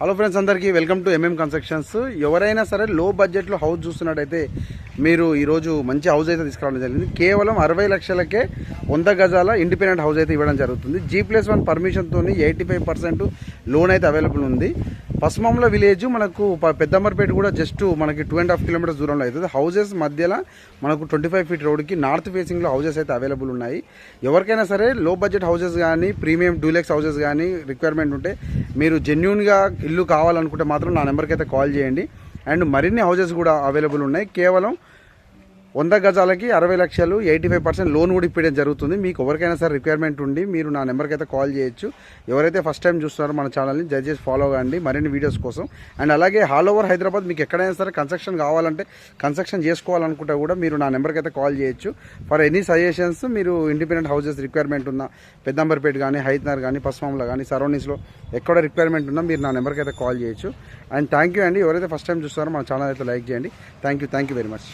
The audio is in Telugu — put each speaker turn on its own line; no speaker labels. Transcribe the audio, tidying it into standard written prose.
హలో ఫ్రెండ్స్, అందరికీ వెల్కమ్ టు ఎంఎం కన్స్ట్రక్షన్స్. ఎవరైనా సరే లో బడ్జెట్లో హౌస్ చూస్తున్నట్టయితే మీరు ఈరోజు మంచి హౌస్ అయితే తీసుకురావడం జరిగింది. కేవలం 60 లక్షలకే 100 గజాల ఇండిపెండెంట్ హౌస్ అయితే ఇవ్వడం జరుగుతుంది. G+1 పర్మిషన్తో 85% లోన్ అయితే అవైలబుల్ ఉంది. పసుమాముల విలేజ్ మనకు పెద్దంబర్పేట కూడా జస్ట్ మనకి 2.5 కిలోమీటర్స్ దూరంలో అవుతుంది. హౌసెస్ మధ్యలో మనకు 25 ఫీట్ రోడ్కి నార్త్ ఫేసింగ్లో హౌసెస్ అయితే అవైలబుల్ ఉన్నాయి. ఎవరికైనా సరే లో బడ్జెట్ హౌసెస్ కానీ ప్రీమియం డూలెక్స్ హౌసెస్ కానీ రిక్వైర్మెంట్ ఉంటే మీరు జెన్యూన్గా ఇల్లు కావాలనుకుంటే మాత్రం నా నెంబర్కి అయితే కాల్ చేయండి. అండ్ మరిన్ని హౌసెస్ కూడా అవైలబుల్ ఉన్నాయి. కేవలం 100 గజాలకి 60 లక్షలు 85% లోన్ కూడా ఇప్పడం జరుగుతుంది. మీకు ఎవరికైనా సరే రిక్వైర్మెంట్ ఉండి మీరు నా నెంబర్కి అయితే కాల్ చేయొచ్చు. ఎవరైతే ఫస్ట్ టైం చూస్తున్నారో మన ఛానల్ని దయచేసి ఫాలో అవ్వండి మరిన్ని వీడియోస్ కోసం. అండ్ అలాగే ఆల్ ఓవర్ హైదరాబాద్ మీకు ఎక్కడైనా సరే కన్స్ట్రక్షన్ కావాలంటే కన్స్ట్రక్షన్ చేసుకోవాలనుకుంటే కూడా మీరు నా నెంబర్కి అయితే కాల్ చేయొచ్చు. ఫర్ ఎనీ సజెషన్స్ మీరు ఇండిపెండెంట్ హౌసెస్ రిక్వైర్మెంట్ ఉన్న పెద్దంబర్పేట కానీ హైదరాబాద్ కానీ పసుమాముల కానీ సరౌండింగ్స్లో ఎక్కడ రిక్వైర్మెంట్ ఉన్నా మీరు నా నెంబర్కి అయితే కాల్ చేయొచ్చు. అండ్ థ్యాంక్ యూ అండి. ఎవరైతే ఫస్ట్ టైం చూస్తున్నారో మన ఛానల్ అయితే లైక్ చేయండి. Thank you very much.